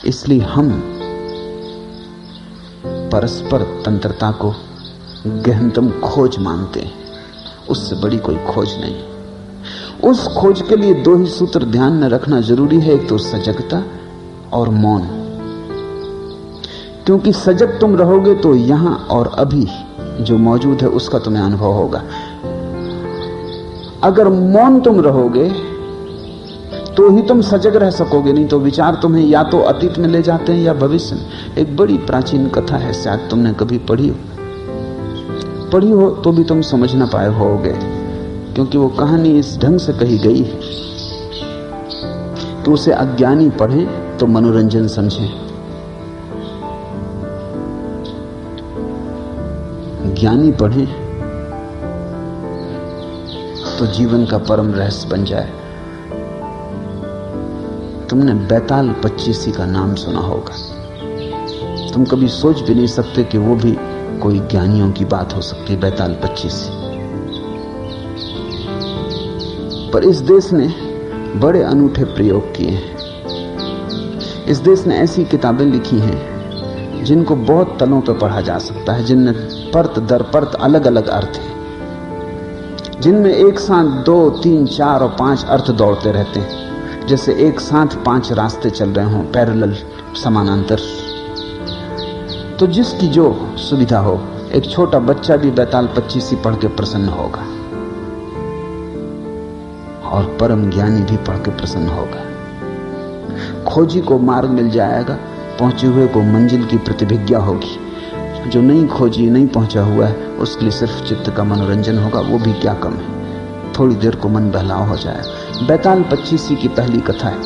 इसलिए हम परस्पर तंत्रता को गहनतम खोज मानते हैं। उससे बड़ी कोई खोज नहीं। उस खोज के लिए दो ही सूत्र ध्यान में रखना जरूरी है, एक तो सजगता और मौन। क्योंकि सजग तुम रहोगे तो यहां और अभी जो मौजूद है उसका तुम्हें अनुभव होगा। अगर मौन तुम रहोगे तो ही तुम सजग रह सकोगे, नहीं तो विचार तुम्हें या तो अतीत में ले जाते हैं या भविष्य में। एक बड़ी प्राचीन कथा है, शायद तुमने कभी पढ़ी हो तो भी तुम समझ ना पाए होगे, क्योंकि वो कहानी इस ढंग से कही गई है तो उसे अज्ञानी पढ़े तो मनोरंजन समझें, ज्ञानी पढ़े तो जीवन का परम रहस्य बन जाए। तुमने बैताल पच्चीसी का नाम सुना होगा। तुम कभी सोच भी नहीं सकते कि वो भी कोई ज्ञानियों की बात हो सकती है, बैताल पच्चीसी। पर इस देश ने बड़े अनूठे प्रयोग किए हैं। इस देश ने ऐसी किताबें लिखी हैं जिनको बहुत तलों पर पढ़ा जा सकता है, जिनमें परत दर परत अलग अलग अर्थ हैं, जिनमें एक साथ 2, 3, 4 और 5 अर्थ दौड़ते रहते हैं, जैसे एक साथ 5 रास्ते चल रहे हों, पैरेलल, समानांतर। तो जिसकी जो सुविधा हो, एक छोटा बच्चा भी बैताल पच्चीसी पढ़ के प्रसन्न होगा और परम ज्ञानी भी पढ़ के प्रसन्न होगा। खोजी को मार्ग मिल जाएगा, पहुंचे हुए को मंजिल की प्रतिभिज्ञा होगी। जो नहीं खोजी, नहीं पहुंचा हुआ है, उसके लिए सिर्फ चित्त का मनोरंजन होगा, वो भी क्या कम है। थोड़ी देर को मन बहलाव हो जाएगा। बैताल पच्चीसी की पहली कथा है।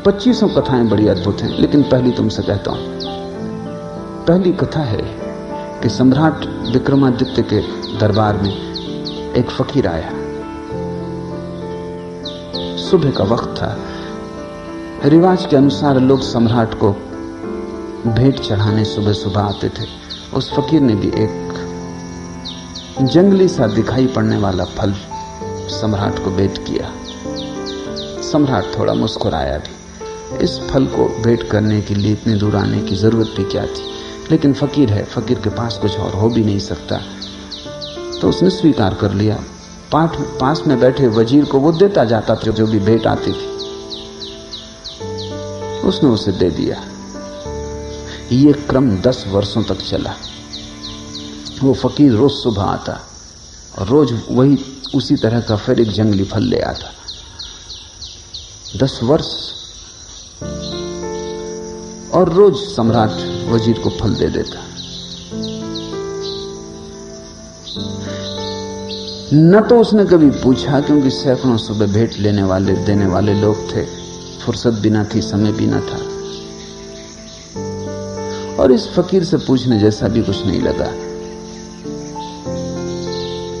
25 कथाएं बड़ी अद्भुत हैं, लेकिन पहली तुमसे कहता हूं। पहली कथा है कि सम्राट विक्रमादित्य के दरबार में एक फकीर आया। सुबह का वक्त था। रिवाज के अनुसार लोग सम्राट को भेंट चढ़ाने सुबह सुबह आते थे। उस फकीर ने भी एक जंगली सा दिखाई पड़ने वाला फल सम्राट को भेंट किया। सम्राट थोड़ा मुस्कुराया भी। इस फल को भेंट करने के लिए इतनी दूर आने की जरूरत भी क्या थी, लेकिन फकीर है, फकीर के पास कुछ और हो भी नहीं सकता, तो उसने स्वीकार कर लिया। पास में बैठे वजीर को वो देता जाता था जो भी भेंट आती थी, उसने उसे दे दिया। ये क्रम 10 वर्षों तक चला। वो फकीर रोज सुबह आता और रोज वही उसी तरह का फिर एक जंगली फल ले आता। 10 वर्ष, और रोज सम्राट वजीर को फल दे देता। न तो उसने कभी पूछा, क्योंकि सैकड़ों सुबह भेंट लेने वाले देने वाले लोग थे, फुर्सत भी ना थी, समय भी ना था, और इस फकीर से पूछने जैसा भी कुछ नहीं लगा।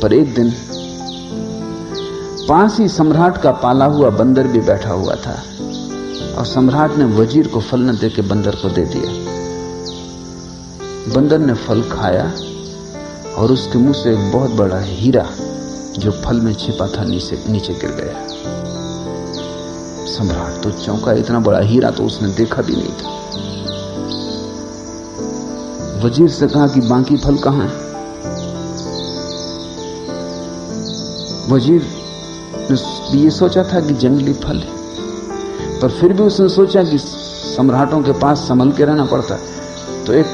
पर एक दिन पास ही सम्राट का पाला हुआ बंदर भी बैठा हुआ था, और सम्राट ने वजीर को फल न देके बंदर को दे दिया। बंदर ने फल खाया और उसके मुंह से एक बहुत बड़ा हीरा जो फल में छिपा था नीचे गिर गया। सम्राट तो चौंका, इतना बड़ा हीरा तो उसने देखा भी नहीं था। वजीर से कहा कि बाकी फल कहां है? वजीर ने ये सोचा था कि जंगली फल है, पर फिर भी उसने सोचा कि सम्राटों के पास संभल के रहना पड़ता, तो एक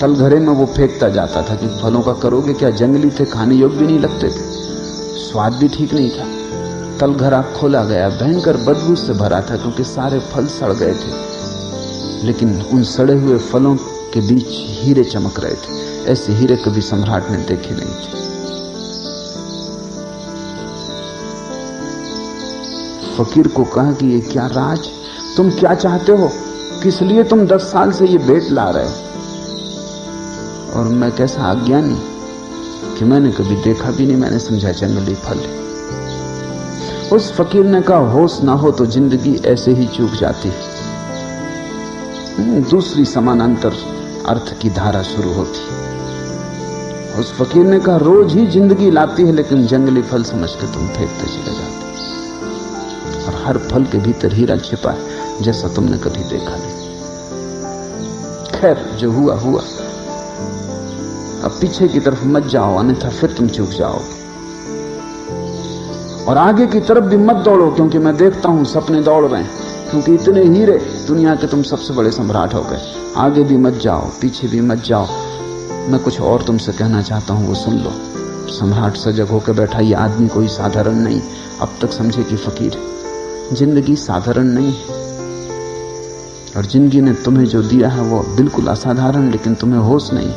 तलघरे में वो फेंकता जाता था कि फलों का करोगे क्या, जंगली थे, खाने योग्य भी नहीं लगते थे, स्वाद भी ठीक नहीं था। तलघरा खोला गया, भयंकर बदबू से भरा था, क्योंकि सारे फल सड़ गए थे, लेकिन उन सड़े हुए फलों के बीच हीरे चमक रहे थे। ऐसे हीरे कभी सम्राट ने देखे नहीं थे। फकीर को कहा कि ये क्या राज, तुम क्या चाहते हो, किस लिए तुम 10 साल से ये भेंट ला रहे हो? और मैं कैसा अज्ञानी कि मैंने कभी देखा भी नहीं, मैंने समझा जंगली फल है। उस फकीर ने कहा, होश ना हो तो जिंदगी ऐसे ही चूक जाती है। दूसरी समानांतर अर्थ की धारा शुरू होती। उस फकीर ने कहा, रोज ही जिंदगी लाती है, लेकिन जंगली फल समझ के तुम फेंकते चले जाते। और हर फल के भीतर हीरा छिपा है जैसा तुमने कभी देखा नहीं। खैर, जो हुआ हुआ। अब पीछे की तरफ मत जाओ, अन्यथा फिर तुम चूक जाओगे। और आगे की तरफ भी मत दौड़ो, क्योंकि मैं देखता हूं सपने दौड़ रहे हैं, क्योंकि इतने हीरे दुनिया के तुम सबसे बड़े सम्राट हो गए। आगे भी मत जाओ, पीछे भी मत जाओ। मैं कुछ और तुमसे कहना चाहता हूं, वो सुन लो। सम्राट सजग होकर बैठा, ये आदमी कोई साधारण नहीं। अब तक समझे कि फकीर है। जिंदगी साधारण नहीं है, और जिंदगी ने तुम्हें जो दिया है वो बिल्कुल असाधारण, लेकिन तुम्हें होश नहीं।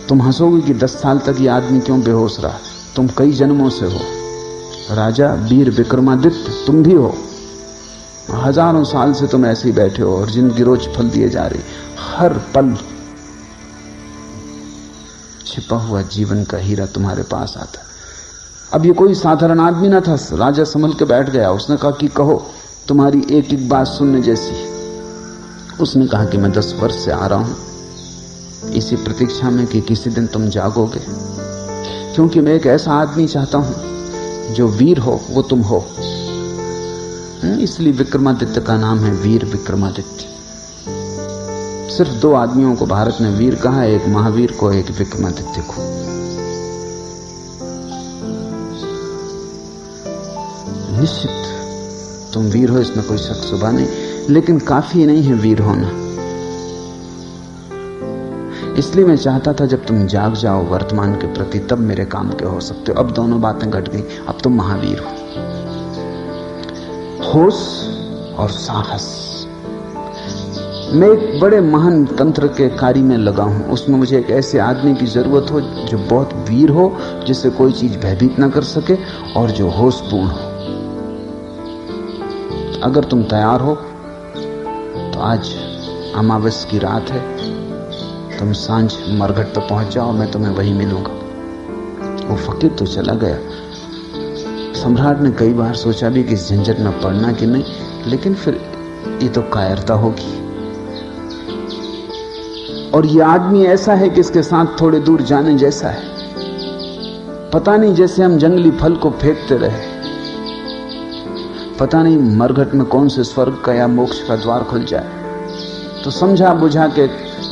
तुम हंसोगे कि 10 साल तक ये आदमी क्यों बेहोश रहा। तुम कई जन्मों से हो। राजा वीर विक्रमादित्य तुम भी हो। हजारों साल से तुम ऐसे ही बैठे हो और जिंदगी रोज फल दिए जा रही। हर पल छिपा हुआ जीवन का हीरा तुम्हारे पास आता। अब ये कोई साधारण आदमी ना था। राजा संभल के बैठ गया। उसने कहा कि कहो, तुम्हारी एक एक बात सुनने जैसी। उसने कहा कि मैं 10 वर्ष से आ रहा हूं इसी प्रतीक्षा में कि किसी दिन तुम जागोगे, क्योंकि मैं एक ऐसा आदमी चाहता हूं जो वीर हो, वो तुम हो। इसलिए विक्रमादित्य का नाम है वीर विक्रमादित्य। सिर्फ 2 आदमियों को भारत ने वीर कहा, एक महावीर को, एक विक्रमादित्य को। निश्चित तुम वीर हो, इसमें कोई शक शुबा नहीं, लेकिन काफी नहीं है वीर होना। इसलिए मैं चाहता था जब तुम जाग जाओ वर्तमान के प्रति, तब मेरे काम के हो सकते हो। अब दोनों बातें घट गई। अब तुम महावीर हो। होश और साहस। मैं एक बड़े महान तंत्र के कार्य में लगा हूं। उसमें मुझे एक ऐसे आदमी की जरूरत हो जो बहुत वीर हो, जिससे कोई चीज भयभीत ना कर सके, और जो होशपूर्ण हो। अगर तुम तैयार हो तो आज अमावस की रात है, तुम सांझ मरघट पर पहुंच जाओ, मैं तुम्हें वहीं मिलूंगा। वो फकीर तो चला गया। सम्राट ने कई बार सोचा भी कि इस झंझट में पड़ना कि नहीं, लेकिन फिर ये तो कायरता होगी। और ये आदमी ऐसा है कि इसके साथ थोड़े दूर जाने जैसा है। पता नहीं, जैसे हम जंगली फल को फेंकते रहे, पता नहीं मरघट में कौन से स्वर्ग का या मोक्ष का द्वार खुल जाए। तो समझा बुझा के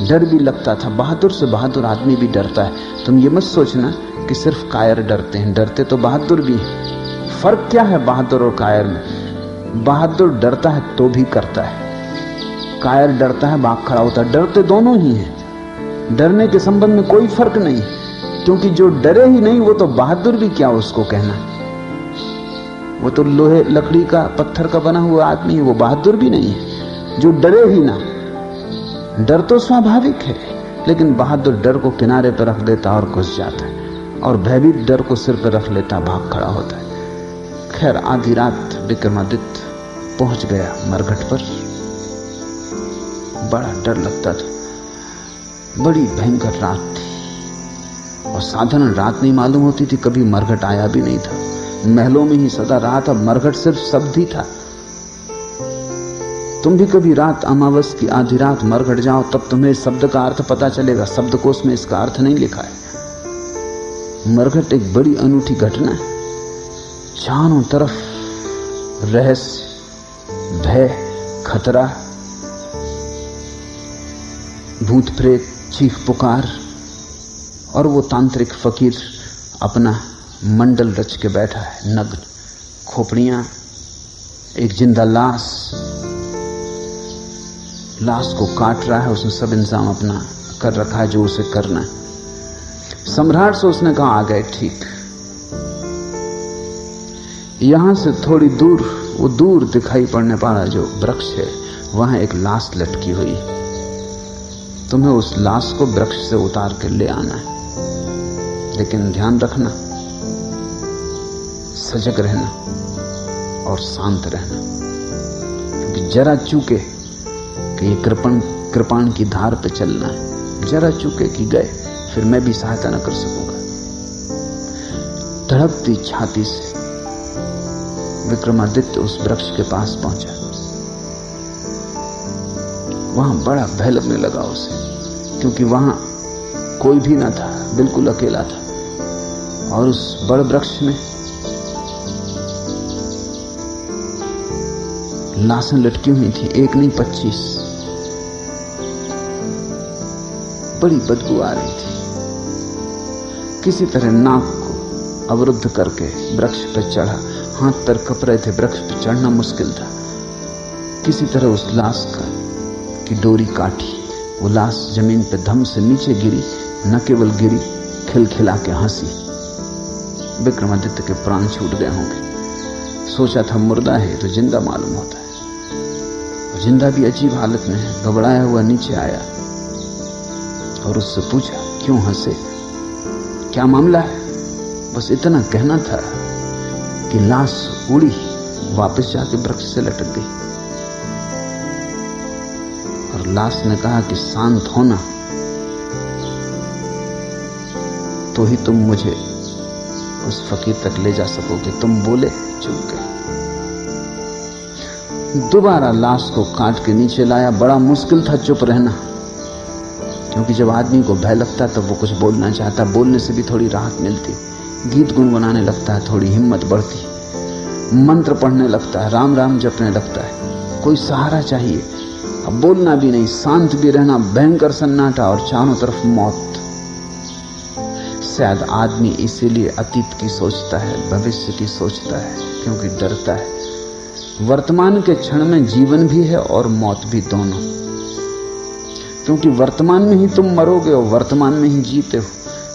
डर भी लगता था। बहादुर से बहादुर आदमी भी डरता है। तुम ये मत सोचना कि सिर्फ कायर डरते हैं, डरते तो बहादुर भी हैं। फर्क क्या है बहादुर और कायर में? बहादुर डरता है तो भी करता है, कायर डरता है भाग खड़ा होता है। डरते दोनों ही हैं। डरने के संबंध में कोई फर्क नहीं, क्योंकि जो डरे ही नहीं वो तो बहादुर भी क्या उसको कहना। वो तो लोहे लकड़ी का पत्थर का बना हुआ आदमी है, वो बहादुर भी नहीं है जो डरे ही ना। डर तो स्वाभाविक है, लेकिन बहादुर डर को किनारे पर रख देता और घुस जाता है, और भयभीत डर को सिर पर रख लेता, भाग खड़ा होता है। खैर, आधी रात विक्रमादित्य पहुंच गया मरघट पर। बड़ा डर लगता था। बड़ी भयंकर रात थी, और साधारण रात नहीं मालूम होती थी। कभी मरघट आया भी नहीं था। महलों में ही सदा रात, अब मरघट सिर्फ शब्द ही था। तुम भी कभी रात, अमावस की आधी रात मरघट जाओ, तब तुम्हें इस शब्द का अर्थ पता चलेगा। शब्दकोश में इसका अर्थ नहीं लिखा है। मरघट एक बड़ी अनूठी घटना है। चारों तरफ रहस्य, भय, खतरा, भूत प्रेत, चीख पुकार, और वो तांत्रिक फकीर अपना मंडल रच के बैठा है, नग्न, खोपड़ियां, एक जिंदा लाश को काट रहा है। उसने सब इंतजाम अपना कर रखा है जो उसे करना है। सम्राट से उसने कहा, आ गए ठीक। यहां से थोड़ी दूर, वो दूर दिखाई पड़ने वाला जो वृक्ष है, वहां एक लाश लटकी हुई है। तुम्हें उस लाश को वृक्ष से उतार के ले आना है, लेकिन ध्यान रखना, सजग रहना और शांत रहना, क्योंकि जरा चूके कि ये कृपाण की धार पे चलना है। जरा चूके कि गए, फिर मैं भी सहायता न कर सकूंगा। धड़कती छाती से विक्रमादित्य उस वृक्ष के पास पहुंचा। वहां बड़ा भय लगने लगा उसे, क्योंकि वहां कोई भी ना था, बिल्कुल अकेला था। और उस बड़ वृक्ष में लाशें लटकी हुई थी, एक नहीं 25। बड़ी बदबू आ रही थी। किसी तरह नाक को अवरुद्ध करके वृक्ष पर चढ़ा, हाथ पैर कप रहे थे, वृक्ष पर चढ़ना मुश्किल था। किसी तरह उस लाश की डोरी काटी, वो लाश जमीन पे धम से नीचे गिरी। न केवल गिरी, खिलखिला के हंसी। विक्रमादित्य के प्राण छूट गए होंगे। सोचा था मुर्दा है तो जिंदा मालूम होता है। जिंदा भी अजीब हालत में है। घबराया हुआ नीचे आया और उससे पूछा, क्यों हंसे, क्या मामला है? बस इतना कहना था कि लाश उड़ी, वापस जाके वृक्ष से लटक गई। और लाश ने कहा कि शांत होना तो ही तुम मुझे उस फकीर तक ले जा सकोगे। तुम बोले, चुप गए। दोबारा लाश को काट के नीचे लाया। बड़ा मुश्किल था चुप रहना, क्योंकि जब आदमी को भय लगता है तब वो कुछ बोलना चाहता, बोलने से भी थोड़ी राहत मिलती। गीत गुनगुनाने लगता है, थोड़ी हिम्मत बढ़ती। मंत्र पढ़ने लगता है, राम राम जपने लगता है। कोई सहारा चाहिए। अब बोलना भी नहीं, शांत भी रहना, भयंकर सन्नाटा और चारों तरफ मौत। शायद आदमी इसीलिए अतीत की सोचता है, भविष्य की सोचता है, क्योंकि डरता है। वर्तमान के क्षण में जीवन भी है और मौत भी, दोनों। क्योंकि वर्तमान में ही तुम मरोगे और वर्तमान में ही जीते हो।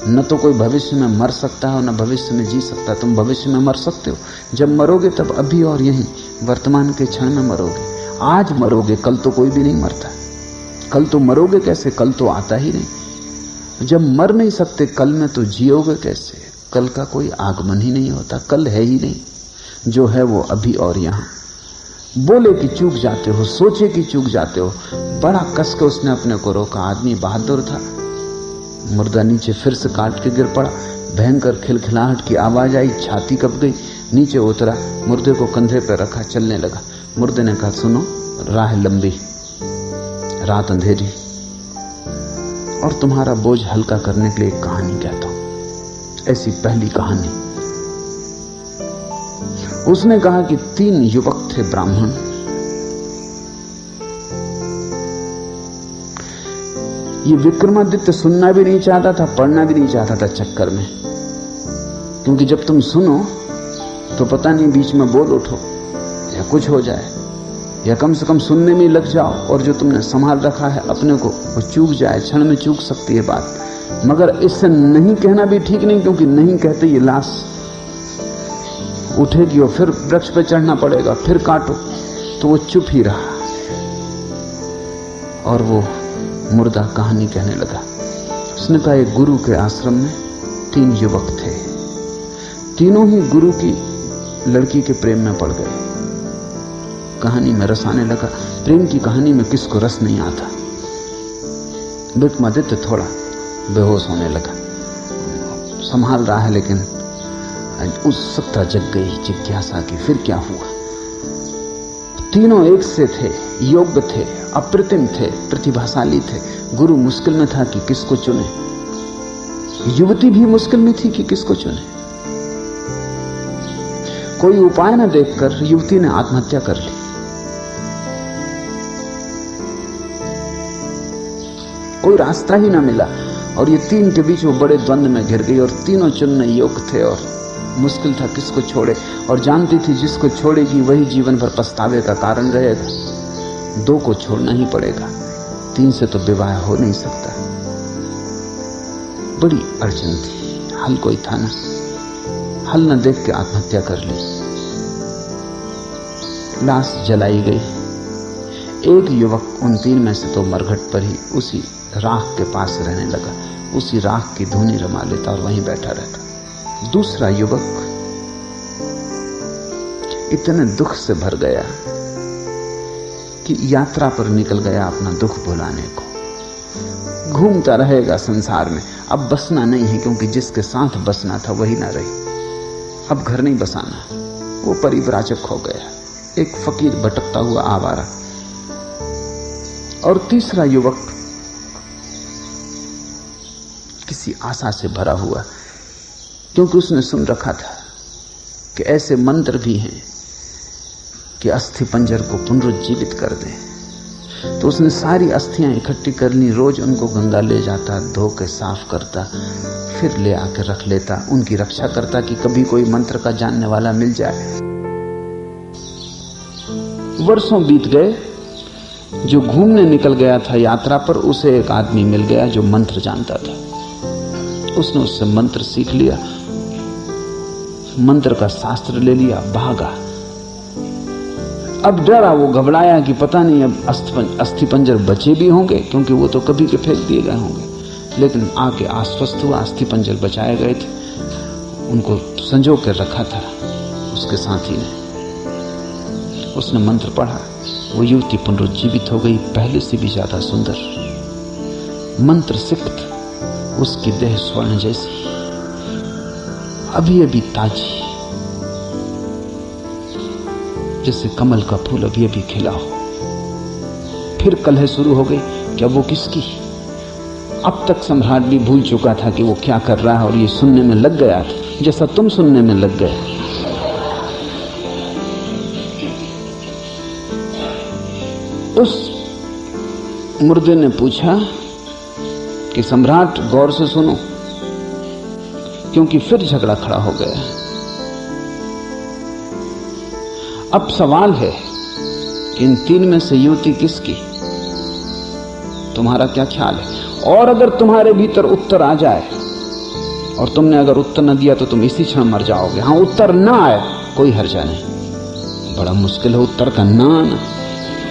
न तो कोई भविष्य में मर सकता है और न भविष्य में जी सकता। तुम भविष्य में मर सकते हो, जब मरोगे तब अभी और यहीं वर्तमान के क्षण में मरोगे। आज मरोगे, कल तो कोई भी नहीं मरता। कल तो मरोगे कैसे, कल तो आता ही नहीं। जब मर नहीं सकते कल में, तो जियोगे कैसे? कल का कोई आगमन ही नहीं होता, कल है ही नहीं। जो है वो अभी और यहां। बोले कि चूक जाते हो, सोचे कि चूक जाते हो। बड़ा कस के उसने अपने को रोका। आदमी बहादुर था। मुर्दा नीचे फिर से काट के गिर पड़ा। भयंकर खिलखिलाहट की आवाज आई, छाती कप गई। नीचे उतरा, मुर्दे को कंधे पर रखा, चलने लगा। मुर्दे ने कहा, सुनो, राह लंबी, रात अंधेरी, और तुम्हारा बोझ हल्का करने के लिए एक कहानी कहता हूं। ऐसी पहली कहानी। उसने कहा कि 3 युवक थे, ब्राह्मण। ये विक्रमादित्य सुनना भी नहीं चाहता था, पढ़ना भी नहीं चाहता था चक्कर में। क्योंकि जब तुम सुनो तो पता नहीं बीच में बोल उठो या कुछ हो जाए, या कम से कम सुनने में लग जाओ और जो तुमने संभाल रखा है अपने को वो चूक जाए। क्षण में चूक सकती है बात। मगर इससे नहीं कहना भी ठीक नहीं, क्योंकि नहीं कहते ये लाश उठेगी और फिर वृक्ष पर चढ़ना पड़ेगा, फिर काटो। तो वो चुप ही रहा और वो मुर्दा कहानी कहने लगा। उसने कहा, एक गुरु के आश्रम में 3 युवक थे। तीनों ही गुरु की लड़की के प्रेम में पड़ गए। कहानी में रस आने लगा। प्रेम की कहानी में किसको रस नहीं आता। विक्रमादित्य थोड़ा बेहोश होने लगा। संभाल रहा है, लेकिन उत्सुकता जग गई, जिज्ञासा की, फिर क्या हुआ। तीनों एक से थे, योग्य थे, अप्रतिम थे, प्रतिभाशाली थे। गुरु मुश्किल में था कि किसको चुने। युवती भी मुश्किल में थी कि किसको चुने। कोई उपाय न देखकर युवती ने आत्महत्या कर ली। कोई रास्ता ही ना मिला और ये 3 के बीच वो बड़े द्वंद में घिर गई। और तीनों चुनने योग्य थे और मुश्किल था किसको छोड़े। और जानती थी जिसको छोड़ेगी वही जीवन भर पछतावे का कारण रहेगा। 2 को छोड़ना ही पड़ेगा, 3 से तो विवाह हो नहीं सकता। बड़ी अड़चन थी, हल कोई था ना। हल न देख के आत्महत्या कर ली। लाश जलाई गई। एक युवक उन 3 में से तो मरघट पर ही उसी राख के पास रहने लगा। उसी राख की धुनी रमा लेता और वहीं बैठा रहता। दूसरा युवक इतने दुख से भर गया कि यात्रा पर निकल गया अपना दुख भुलाने को। घूमता रहेगा संसार में। अब बसना नहीं है, क्योंकि जिसके साथ बसना था वही ना रही। अब घर नहीं बसाना, वो परिव्राजक हो गया, एक फकीर भटकता हुआ आवारा। और तीसरा युवक किसी आशा से भरा हुआ, क्योंकि उसने सुन रखा था कि ऐसे मंत्र भी हैं कि अस्थि पंजर को पुनरुज्जीवित कर दे। तो उसने सारी अस्थियां इकट्ठी कर ली, रोज उनको गंगा ले जाता, धो के साफ करता, फिर ले आकर रख लेता, उनकी रक्षा करता कि कभी कोई मंत्र का जानने वाला मिल जाए। वर्षों बीत गए। जो घूमने निकल गया था यात्रा पर, उसे एक आदमी मिल गया जो मंत्र जानता था। उसने उससे मंत्र सीख लिया, मंत्र का शास्त्र ले लिया, भागा। अब डरा, वो घबराया कि पता नहीं अब अस्थि पंजर बचे भी होंगे, क्योंकि वो तो कभी के फेंक दिए गए होंगे। लेकिन आके आश्वस्त हुआ, अस्थि पंजर बचाए गए थे, उनको संजो कर रखा था उसके साथी ने। उसने मंत्र पढ़ा, वो युवती पुनरुज्जीवित हो गई, पहले से भी ज्यादा सुंदर, मंत्र सिक्त, उसकी देह स्वर्ण जैसी, अभी अभी ताजी, जैसे कमल का फूल अभी अभी खिला हो। फिर कलह शुरू हो गई, क्या वो किसकी? अब तक सम्राट भी भूल चुका था कि वो क्या कर रहा है, और ये सुनने में लग गया था जैसा तुम सुनने में लग गए। उस मुर्दे ने पूछा कि सम्राट गौर से सुनो, क्योंकि फिर झगड़ा खड़ा हो गया। अब सवाल है कि इन तीन में से युवती किसकी? तुम्हारा क्या ख्याल है? और अगर तुम्हारे भीतर उत्तर आ जाए, और तुमने अगर उत्तर न दिया तो तुम इसी क्षण मर जाओगे। हाँ, उत्तर ना आए कोई हर्जा नहीं, बड़ा मुश्किल है उत्तर का ना आना।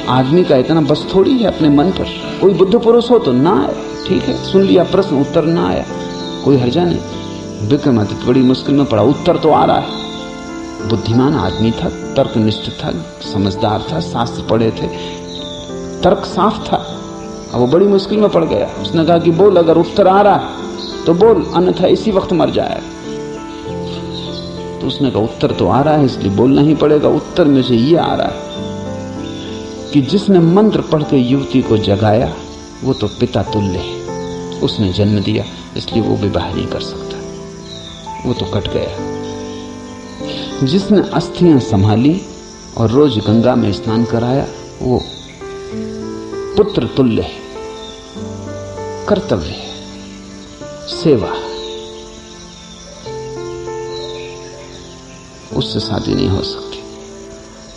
आदमी का इतना बस थोड़ी है अपने मन पर। कोई बुद्ध पुरुष हो तो ना आए, ठीक है, सुन लिया प्रश्न, उत्तर ना आया, कोई हर्जा नहीं। विक्रमादित्य बड़ी मुश्किल में पड़ा, उत्तर तो आ रहा है। बुद्धिमान आदमी था, तर्कनिष्ठ था, समझदार था, शास्त्र पढ़े थे, तर्क साफ था। अब वो बड़ी मुश्किल में पड़ गया। उसने कहा कि बोल, अगर उत्तर आ रहा है तो बोल, अन्यथा इसी वक्त मर जाए। तो उसने कहा उत्तर तो आ रहा है, इसलिए बोलना ही पड़ेगा। उत्तर में से ये आ रहा है कि जिसने मंत्र पढ़ के युवती को जगाया वो तो पिता तुल्य है, उसने जन्म दिया, इसलिए वो विवाह नहीं कर सकता, वो तो कट गया। जिसने अस्थियां संभाली और रोज गंगा में स्नान कराया वो पुत्र तुल्य है, कर्तव्य है, सेवा, उससे शादी नहीं हो सकती।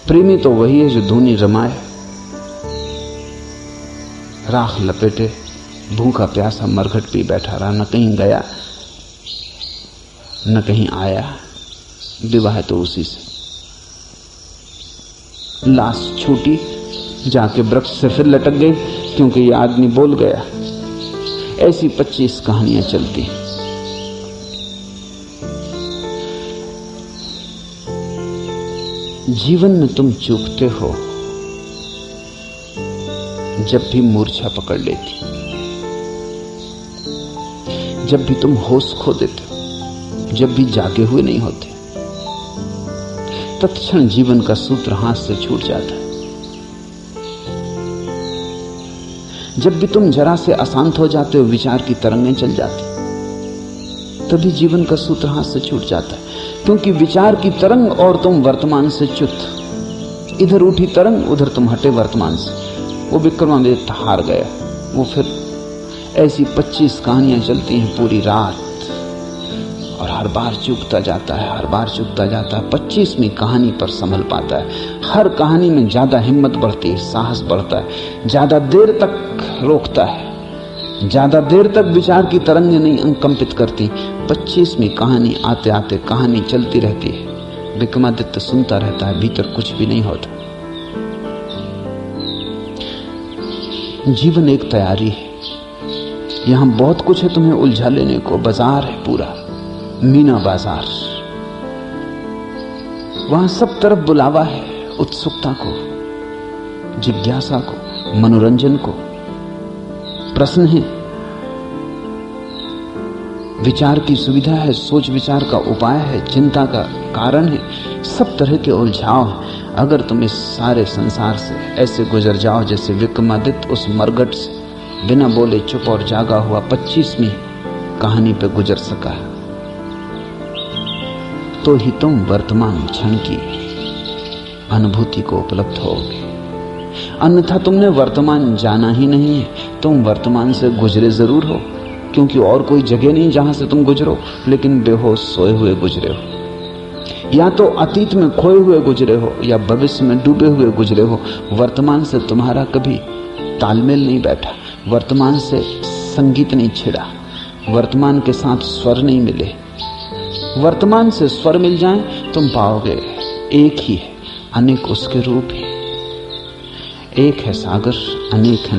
प्रेमी तो वही है जो धूनी रमाए, राख लपेटे, भूखा प्यासा मरघट पी बैठा रहा, न कहीं गया न कहीं आया। विवाह तो उसी से। लाश छूटी, जाके वृक्ष से फिर लटक गई, क्योंकि ये आदमी बोल गया। ऐसी 25 कहानियां चलती। जीवन में तुम चूकते हो जब भी मूर्छा पकड़ लेती, जब भी तुम होश खो देते हो, जब भी जागे हुए नहीं होते, तत्क्षण जीवन का सूत्र हाथ से छूट जाता है। जब भी तुम जरा से अशांत हो जाते हो, विचार की तरंगें चल जाती, तभी जीवन का सूत्र हाथ से छूट जाता है। क्योंकि विचार की तरंग और तुम वर्तमान से च्युत, इधर उठी तरंग, उधर तुम हटे वर्तमान से। वो विक्रमादित्य हार गया। वो फिर ऐसी 25 कहानियां चलती हैं पूरी रात, और हर बार चूकता जाता है, हर बार चूकता जाता है। 25वीं कहानी पर संभल पाता है। हर कहानी में ज्यादा हिम्मत बढ़ती है, साहस बढ़ता है, ज्यादा देर तक रोकता है, ज्यादा देर तक विचार की तरंगें नहीं अंकंपित करती। 25वीं कहानी आते आते कहानी चलती रहती है। विक्रमादित्य सुनता रहता है, भीतर कुछ भी नहीं होता। जीवन एक तैयारी है, यहां बहुत कुछ है तुम्हें उलझा लेने को। बाजार है पूरा, मीना बाजार, वहां सब तरफ बुलावा है, उत्सुकता को, जिज्ञासा को, मनोरंजन को। प्रश्न है, विचार की सुविधा है, सोच विचार का उपाय है, चिंता का कारण है, सब तरह के उलझाव हैं। अगर तुम इस सारे संसार से ऐसे गुजर जाओ जैसे विक्रमादित्य उस मरघट से बिना बोले चुप और जागा हुआ 25वीं कहानी पे गुजर सका, तो ही तुम वर्तमान क्षण की अनुभूति को उपलब्ध होगे। अन्यथा तुमने वर्तमान जाना ही नहीं है। तुम वर्तमान से गुजरे जरूर हो, क्योंकि और कोई जगह नहीं जहां से तुम गुजरो, लेकिन बेहोश सोए हुए गुजरे हो। या तो अतीत में खोए हुए गुजरे हो या भविष्य में डूबे हुए गुजरे हो। वर्तमान से तुम्हारा कभी तालमेल नहीं बैठा, वर्तमान से संगीत नहीं छिड़ा, वर्तमान के साथ स्वर नहीं मिले। वर्तमान से स्वर मिल जाएं, तुम पाओगे एक ही है, अनेक उसके रूप है। एक है सागर, अनेक है